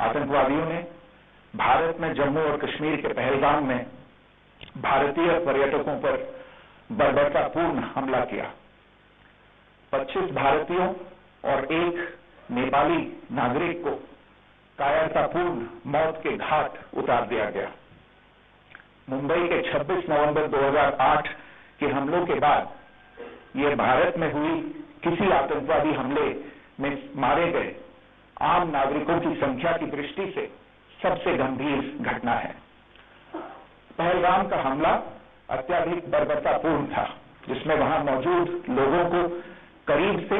आतंकवादियों ने भारत में जम्मू और कश्मीर के पहलगाम में भारतीय पर्यटकों पर बर्बरतापूर्ण हमला किया। 25 भारतीयों और एक नेपाली नागरिक को कायरतापूर्ण मौत के घाट उतार दिया गया। मुंबई के 26 नवंबर 2008 के हमलों के बाद यह भारत में हुई किसी आतंकवादी हमले में मारे गए आम नागरिकों की संख्या की दृष्टि से सबसे गंभीर घटना है। पहलगाम का हमला अत्यधिक बर्बरतापूर्ण था, जिसमें वहां मौजूद लोगों को करीब से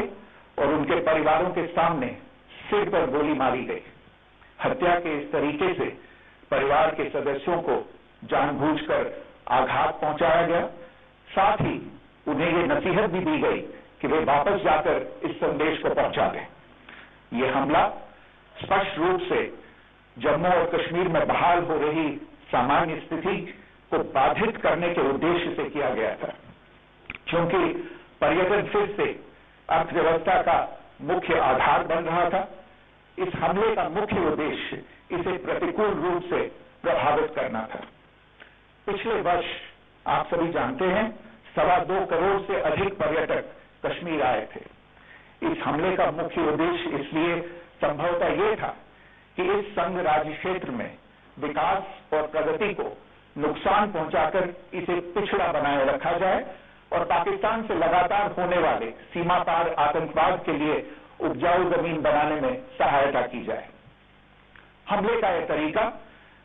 और उनके परिवारों के सामने सिर पर गोली मारी गई। हत्या के इस तरीके से परिवार के सदस्यों को जानबूझकर आघात पहुंचाया गया। साथ ही उन्हें ये नसीहत भी दी गई कि वे वापस जाकर इस संदेश को पहुंचा दें। ये हमला स्पष्ट रूप से जम्मू और कश्मीर में बहाल हो रही सामान्य स्थिति को बाधित करने के उद्देश्य से किया गया था। क्योंकि पर्यटन फिर से अर्थव्यवस्था का मुख्य आधार बन रहा था, इस हमले का मुख्य उद्देश्य इसे प्रतिकूल रूप से प्रभावित करना था। पिछले वर्ष आप सभी जानते हैं 2.25 करोड़ से अधिक पर्यटक कश्मीर आए थे। इस हमले का मुख्य उद्देश्य इसलिए संभवतः यह था कि इस संघ राज्य क्षेत्र में विकास और प्रगति को नुकसान पहुंचाकर इसे पिछड़ा बनाए रखा जाए और पाकिस्तान से लगातार होने वाले सीमा पार आतंकवाद के लिए उपजाऊ जमीन बनाने में सहायता की जाए। हमले का यह तरीका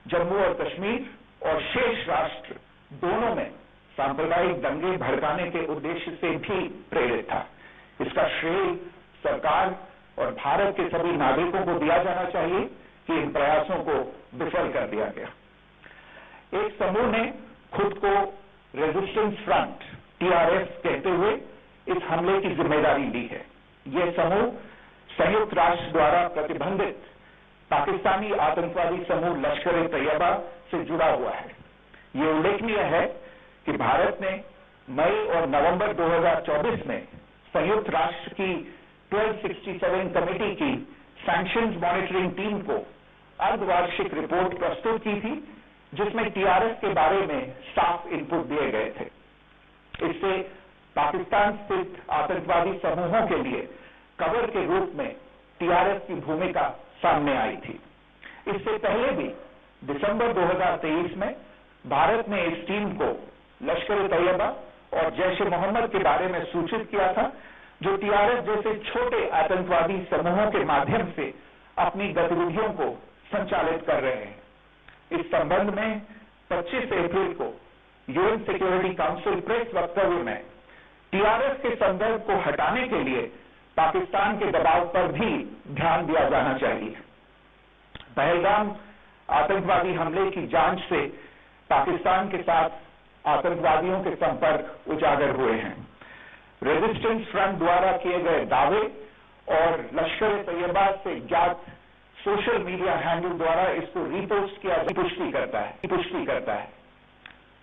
जम्मू और कश्मीर और शेष राष्ट्र दोनों में सांप्रदायिक दंगे भड़काने के उद्देश्य से भी प्रेरित था। इसका श्रेय सरकार और भारत के सभी नागरिकों को दिया जाना चाहिए कि इन प्रयासों को विफल कर दिया गया। एक समूह ने खुद को रेजिस्टेंस फ्रंट टीआरएफ कहते हुए इस हमले की जिम्मेदारी ली है। यह समूह संयुक्त राष्ट्र द्वारा प्रतिबंधित पाकिस्तानी आतंकवादी समूह लश्कर ए तैयबा से जुड़ा हुआ है। यह उल्लेखनीय है कि भारत ने मई और नवंबर 2024 में संयुक्त राष्ट्र की 1267 कमेटी की सैंक्शंस मॉनिटरिंग टीम को अर्धवार्षिक रिपोर्ट प्रस्तुत की थी, जिसमें टीआरएफ के बारे में साफ इनपुट दिए गए थे। इससे पाकिस्तान स्थित आतंकवादी समूहों के लिए कवर के रूप में टीआरएफ की भूमिका सामने आई थी। इससे पहले भी दिसंबर 2023 में भारत ने इस टीम को लश्कर ए तैयबा और जैश ए मोहम्मद के बारे में सूचित किया था, जो टीआरएफ जैसे छोटे आतंकवादी समूहों के माध्यम से अपनी गतिविधियों को संचालित कर रहे हैं। इस संबंध में 25 अप्रैल को यूएन सिक्योरिटी काउंसिल प्रेस वक्तव्य में टीआरएफ के संदर्भ को हटाने के लिए पाकिस्तान के दबाव पर भी ध्यान दिया जाना चाहिए। पहलगाम आतंकवादी हमले की जांच से पाकिस्तान के साथ आतंकवादियों के संपर्क उजागर हुए हैं। रेजिस्टेंस फ्रंट द्वारा किए गए दावे और लश्कर ए तैयबा से ज्ञात सोशल मीडिया हैंडल द्वारा इसको रीपोस्ट किया पुष्टि करता है।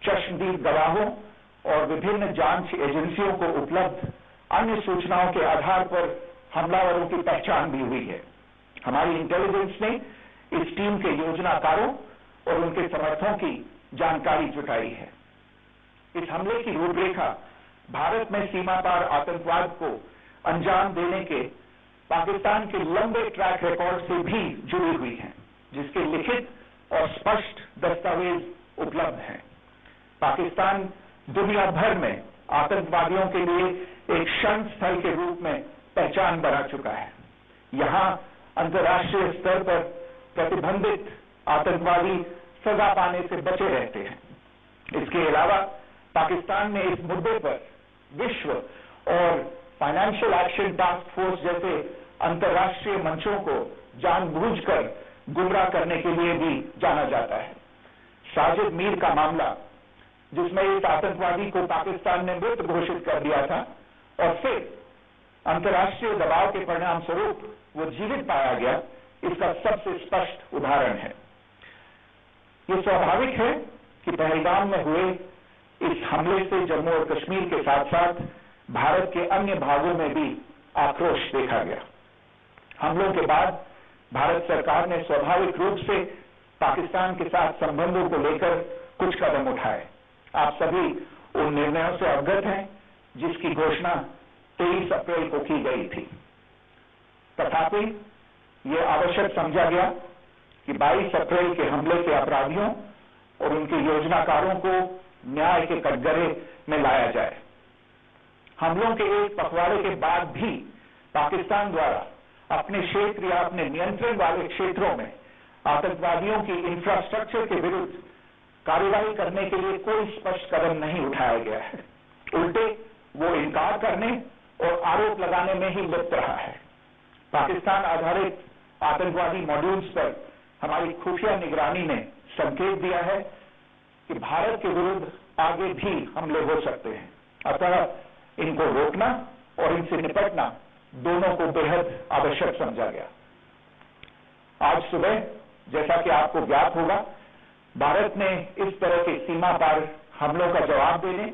चश्मदीद गवाहों और विभिन्न जांच एजेंसियों को उपलब्ध अन्य सूचनाओं के आधार पर हमलावरों की पहचान भी हुई है। हमारी इंटेलिजेंस ने इस टीम के योजनाकारों और उनके समर्थकों की जानकारी जुटाई है। इस हमले की रूपरेखा भारत में सीमा पार आतंकवाद को अंजाम देने के पाकिस्तान के लंबे ट्रैक रिकॉर्ड से भी जुड़ी हुई है, जिसके लिखित और स्पष्ट दस्तावेज उपलब्ध हैं। पाकिस्तान दुनिया भर में आतंकवादियों के लिए एक शरण स्थल के रूप में पहचान बना चुका है। यहां अंतर्राष्ट्रीय स्तर पर प्रतिबंधित आतंकवादी सजा पाने से बचे रहते हैं। इसके अलावा पाकिस्तान ने इस मुद्दे पर विश्व और फाइनेंशियल एक्शन टास्क फोर्स जैसे अंतर्राष्ट्रीय मंचों को जानबूझकर गुमराह करने के लिए भी जाना जाता है। साजिद मीर का मामला, जिसमें इस आतंकवादी को पाकिस्तान ने मृत घोषित कर दिया था और फिर अंतर्राष्ट्रीय दबाव के परिणाम स्वरूप वो जीवित पाया गया, इसका सबसे स्पष्ट उदाहरण है। ये स्वाभाविक है कि पहलगाम में हुए इस हमले से जम्मू और कश्मीर के साथ साथ भारत के अन्य भागों में भी आक्रोश देखा गया। हमलों के बाद भारत सरकार ने स्वाभाविक रूप से पाकिस्तान के साथ संबंधों को लेकर कुछ कदम उठाए। आप सभी उन निर्णयों से अवगत हैं जिसकी घोषणा 23 अप्रैल को की गई थी। तथापि ये आवश्यक समझा गया कि 22 अप्रैल के हमले के अपराधियों और उनके योजनाकारों को न्याय के कटघरे में लाया जाए। हमलों के एक पखवाड़े के बाद भी पाकिस्तान द्वारा अपने क्षेत्र या अपने नियंत्रण वाले क्षेत्रों में आतंकवादियों की इंफ्रास्ट्रक्चर के विरुद्ध कार्रवाई करने के लिए कोई स्पष्ट कदम नहीं उठाया गया है। उल्टे वो इनकार करने और आरोप लगाने में ही लिप्त रहा है। पाकिस्तान आधारित आतंकवादी मॉड्यूल्स पर हमारी खुफिया निगरानी ने संकेत दिया है कि भारत के विरुद्ध आगे भी हमले हो सकते हैं। अतः इनको रोकना और इनसे निपटना दोनों को बेहद आवश्यक समझा गया। आज सुबह, जैसा कि आपको ज्ञात होगा, भारत ने इस तरह के सीमा पार हमलों का जवाब देने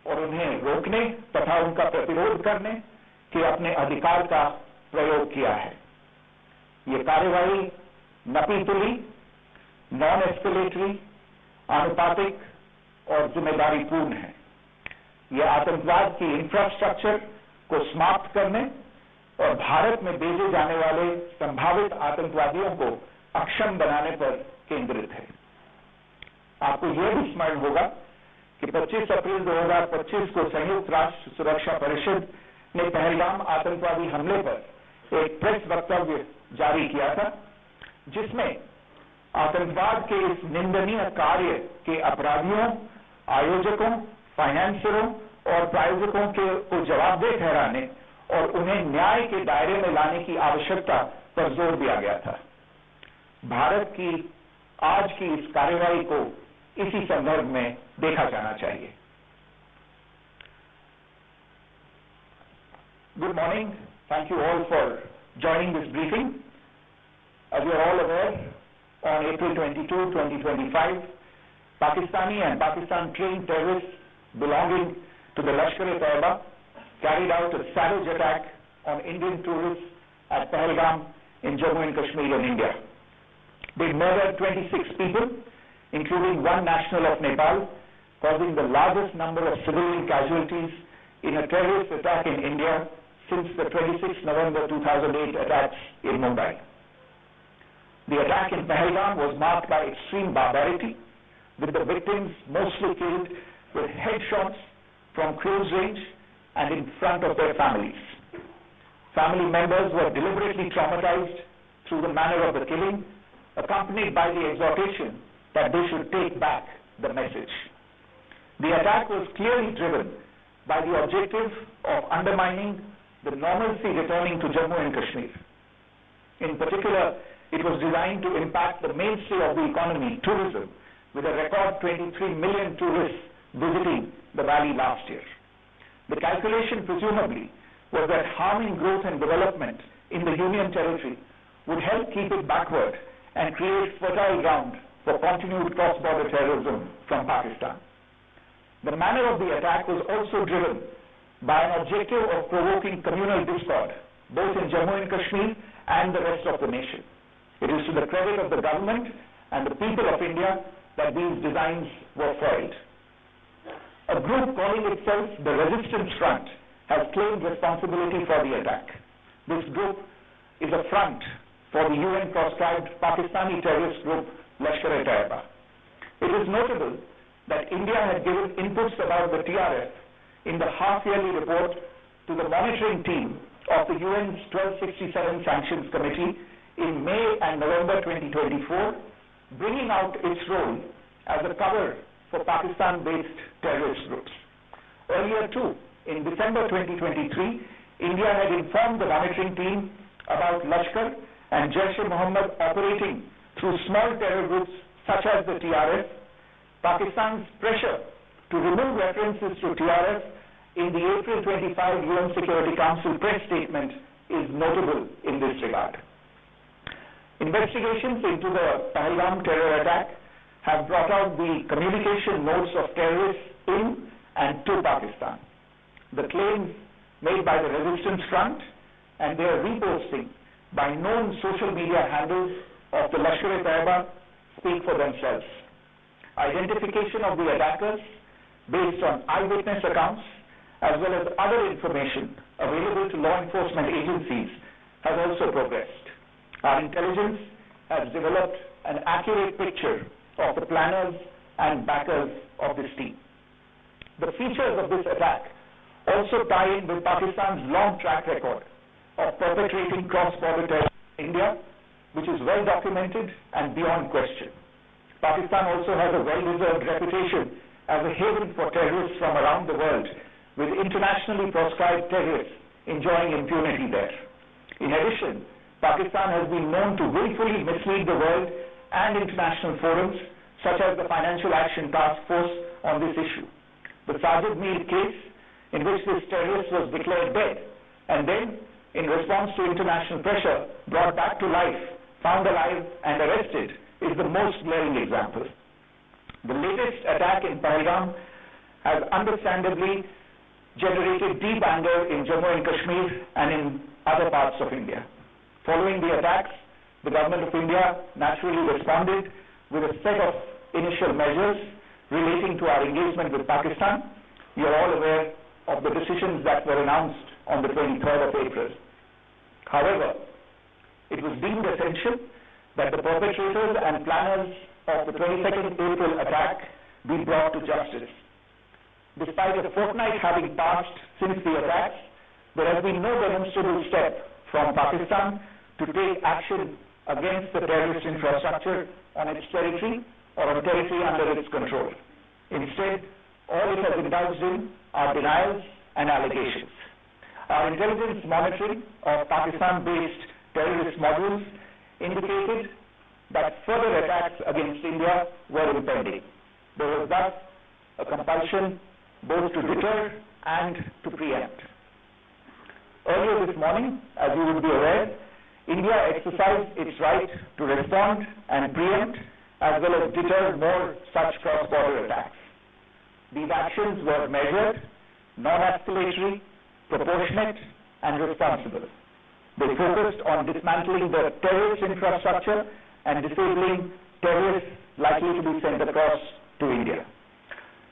और उन्हें रोकने तथा उनका प्रतिरोध करने के अपने अधिकार का प्रयोग किया है। ये कार्रवाई नपीतुली, नॉन एस्केलेटरी, आनुपातिक और जिम्मेदारीपूर्ण है। यह आतंकवाद की इंफ्रास्ट्रक्चर को समाप्त करने और भारत में भेजे जाने वाले संभावित आतंकवादियों को अक्षम बनाने पर केंद्रित है। आपको यह भी स्मरण होगा कि 25 अप्रैल 2025 को संयुक्त राष्ट्र सुरक्षा परिषद ने पहलगाम आतंकवादी हमले पर एक प्रेस वक्तव्य जारी किया था, जिसमें आतंकवाद के इस निंदनीय कार्य के अपराधियों, आयोजकों, फाइनेंसरों और प्रायोजकों को जवाबदेह ठहराने और उन्हें न्याय के दायरे में लाने की आवश्यकता पर जोर दिया गया था। भारत की आज की इस कार्रवाई को इसी संदर्भ में देखा जाना चाहिए। Good morning. Thank you all for joining this briefing. As you are all aware, on April 22, 2025, Pakistani and Pakistan-trained terrorists belonging to the Lashkar-e-Taiba carried out a savage attack on Indian tourists at Pahalgam in Jammu and Kashmir in India. They murdered 26 people, including one national of Nepal, causing the largest number of civilian casualties in a terrorist attack in India since the 26 November 2008 attacks in Mumbai. The attack in Pahalgam was marked by extreme barbarity, with the victims mostly killed with headshots from close range and in front of their families. Family members were deliberately traumatized through the manner of the killing, accompanied by the exhortation that they should take back the message. The attack was clearly driven by the objective of undermining the normalcy returning to Jammu and Kashmir. In particular, it was designed to impact the mainstay of the economy, tourism, with a record 23 million tourists visiting the valley last year. The calculation presumably was that harming growth and development in the Union territory would help keep it backward and create fertile ground for continued cross-border terrorism from Pakistan. The manner of the attack was also driven by an objective of provoking communal discord, both in Jammu and Kashmir and the rest of the nation. It is to the credit of the government and the people of India that these designs were foiled. A group calling itself the Resistance Front has claimed responsibility for the attack. This group is a front for the UN proscribed Pakistani terrorist group Lashkar-e-Taiba. It is notable that India had given inputs about the TRF in the half-yearly report to the monitoring team of the UN's 1267 Sanctions Committee in May and November 2024, bringing out its role as a cover for Pakistan-based terrorist groups. Earlier too, in December 2023, India had informed the monitoring team about Lashkar and Jaish-e-Mohammed operating through small terror groups such as the TRF. Pakistan's pressure to remove references to TRF in the April 25 UN Security Council press statement is notable in this regard. Investigations into the Pahalgam terror attack have brought out the communication notes of terrorists in and to Pakistan. The claims made by the Resistance Front and their reposting by known social media handles of the Lashkar-e-Taiba speak for themselves. Identification of the attackers based on eyewitness accounts as well as other information available to law enforcement agencies has also progressed. Our intelligence has developed an accurate picture of the planners and backers of this team. The features of this attack also tie in with Pakistan's long track record of perpetrating cross-border terrorism in India, which is well documented and beyond question. Pakistan also has a well-deserved reputation as a haven for terrorists from around the world, with internationally proscribed terrorists enjoying impunity there. In addition, Pakistan has been known to willfully mislead the world and international forums, such as the Financial Action Task Force, on this issue. The Sajid Mir case, in which this terrorist was declared dead, and then, in response to international pressure, brought back to life, found alive and arrested, is the most glaring example. The latest attack in Pahalgam has understandably generated deep anger in Jammu and Kashmir and in other parts of India. Following the attacks, the government of India naturally responded with a set of initial measures relating to our engagement with Pakistan. You are all aware of the decisions that were announced on the 23rd of April. However, it was deemed essential that the perpetrators and planners of the 22nd April attack be brought to justice. Despite a fortnight having passed since the attacks, there has been no demonstrable step from Pakistan to take action against the terrorist infrastructure on its territory or on territory under its control. Instead, all it has indulged in are denials and allegations. Our intelligence monitoring of Pakistan-based terrorist modules indicated that further attacks against India were impending. There was thus a compulsion both to deter and to preempt. Earlier this morning, as you would be aware, India exercised its right to respond and preempt as well as deter more such cross-border attacks. These actions were measured, non-escalatory, proportionate, and responsible. They focused on dismantling the terrorist infrastructure and disabling terrorists likely to be sent across to India.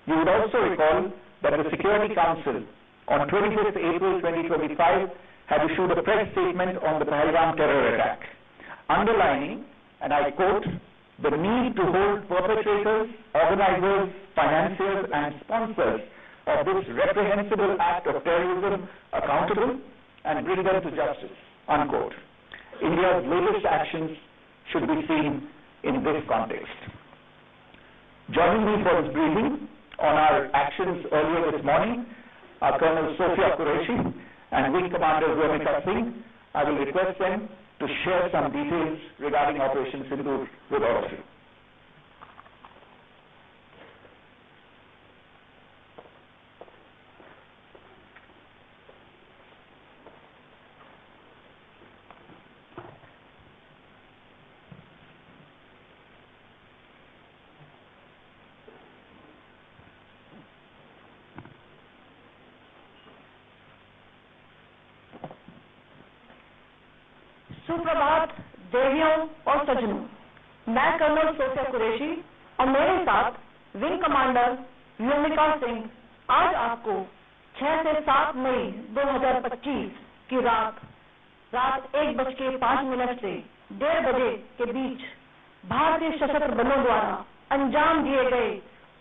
You would also recall that the Security Council on 25th April 2025 had issued a press statement on the Pahalgam terror attack, underlining, and I quote, the need to hold perpetrators, organizers, financiers, and sponsors of this reprehensible act of terrorism accountable and bring them to justice, unquote. India's latest actions should be seen in this context. Joining me for this briefing on our actions earlier this morning are Colonel Sophia Qureshi and Wing Commander Vyomika Singh. I will request them to share some details regarding Operation Sindoor with all of you. सुप्रभात देवियों और सज्जनों, मैं colonel Sophia Qureshi और मेरे साथ wing commander Vyomika Singh आज आपको 6 से 7 मई 2025 की रात 1:05 से 1:30 बजे के बीच भारतीय सशस्त्र बलों द्वारा अंजाम दिए गए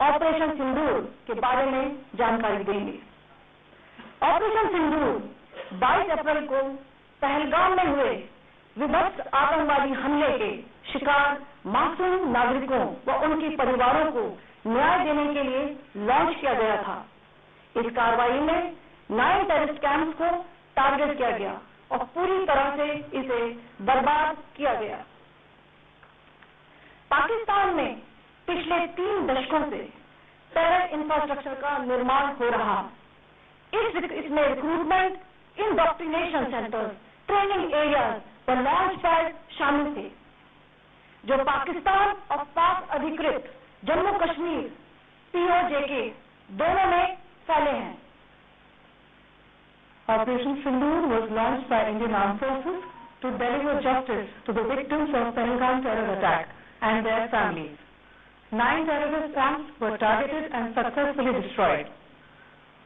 ऑपरेशन सिंदूर के बारे में जानकारी देंगे। ऑपरेशन सिंदूर 22 अप्रैल को पहलगाम में हुए विभत्स आतंकवादी हमले के शिकार मासूम नागरिकों व उनके परिवारों को न्याय देने के लिए लॉन्च किया गया था। इस कार्रवाई में 9 टेररिस्ट कैंप्स को टारगेट किया गया और पूरी तरह से इसे बर्बाद किया गया। पाकिस्तान में पिछले 3 दशकों से टेरर इंफ्रास्ट्रक्चर का निर्माण हो रहा। इसमें recruitment, indoctrination centres, training areas और लॉन्च पैड शामिल थे, जो पाकिस्तान और पाक अधिकृत जम्मू कश्मीर POJK दोनों में फैले हैं। Operation Sindoor was launched by Indian Armed Forces to deliver justice to the victims of Pahalgam terror attack and their families. 9 terrorist camps were targeted and successfully destroyed.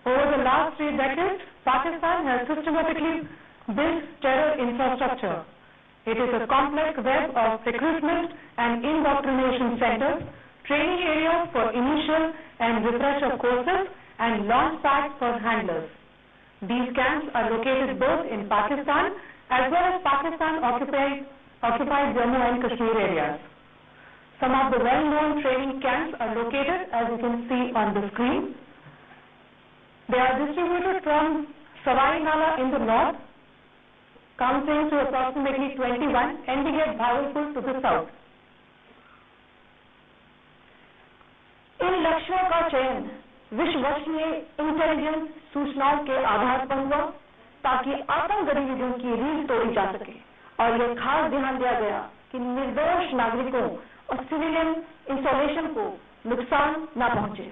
Over the last 3 decades, Pakistan has systematically built terror infrastructure. It is a complex web of recruitment and indoctrination centers, training areas for initial and refresher courses, and launch pads for handlers. These camps are located both in Pakistan as well as Pakistan-occupied Jammu and Kashmir areas. Some of the well-known training camps are located, as you can see on the screen. They are distributed from Sawai Nala in the north, counting to approximately 21, ending at Bhagalpur to the south. इन लक्ष्यों का चयन विश्वसनीय intelligence सूचनाओं के आधार पर हुआ ताकि आतंक गतिविधियों की रीढ़ तोड़ी जा सके और यह खास ध्यान दिया गया कि निर्दोष नागरिकों और सिविलियन इंस्टॉलेशन को नुकसान न पहुंचे.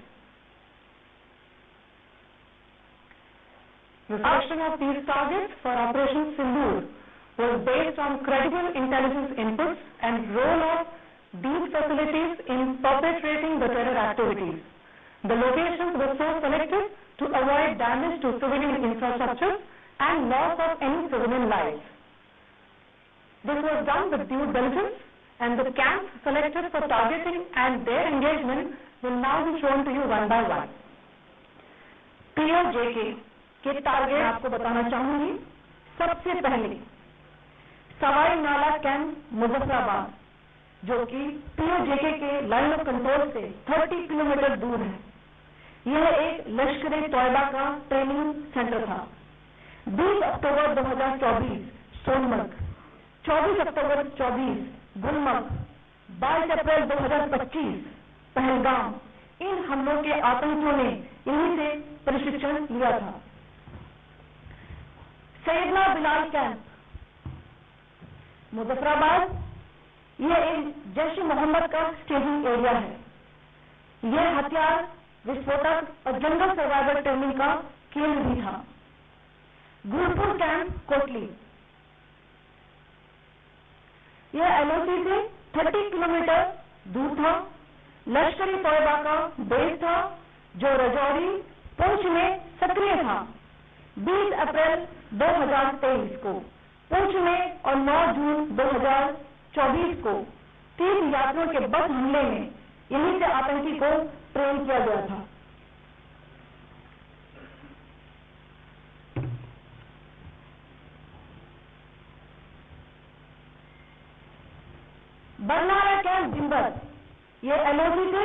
The selection of these targets for Operation Sindoor was based on credible intelligence inputs and role of these facilities in perpetrating the terror activities. The locations were so selected to avoid damage to civilian infrastructure and loss of any civilian lives. This was done with due diligence, and the camps selected for targeting and their engagement will now be shown to you one by one. POJK के target आपको बताना चाहूंगी. सबसे पहले सवाई नाला camp Muzaffarabad, जो कि POJK के लाइन ऑफ कंट्रोल से 30 किलोमीटर दूर है. यह एक लश्कर-ए-तौयबा का ट्रेनिंग सेंटर था. 20 अक्टूबर 2024 सोनमर्ग, 24 अक्टूबर 24 गुलमर्ग, 22 अप्रैल 2025 पहलगाम. इन हमलों के आतंकियों ने यहीं से प्रशिक्षण लिया था. सैयदना बिलाल कैंप मुजफ्फराबाद, यह एक जैश-ए-मोहम्मद का स्टेजिंग एरिया है. यह हथियार, विस्फोटक और जंगल सर्वाइवल ट्रेनिंग का केंद्र भी था. गुरपुर कैंप कोटली, यह LOC से 30 किलोमीटर दूर था. लश्कर-ए-तौयबा का बेस था जो रजौरी, पुंछ में सक्रिय था. 20 अप्रैल 2023 को पुंछ में और 9 जून 2024 को तीर्थ यात्रियों के बस हमले में यहीं से आतंकी को ट्रेन किया गया था. बरनाला कैंप जिंबर, यह LOC से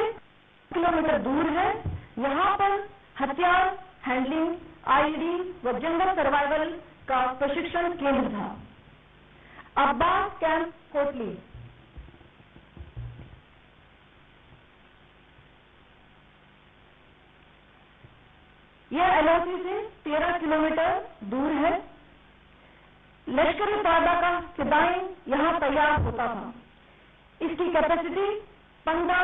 किलोमीटर दूर है. यहाँ पर हथियार, हैंडलिंग, IED व जंगल सर्वाइवल का प्रशिक्षण केंद्र था. अब्बास कैंप कोटली, यह LOC से 13 किलोमीटर दूर है. लश्कर-ए-तौयबा का फिदाइन यहाँ तैयार होता था. इसकी कैपेसिटी 15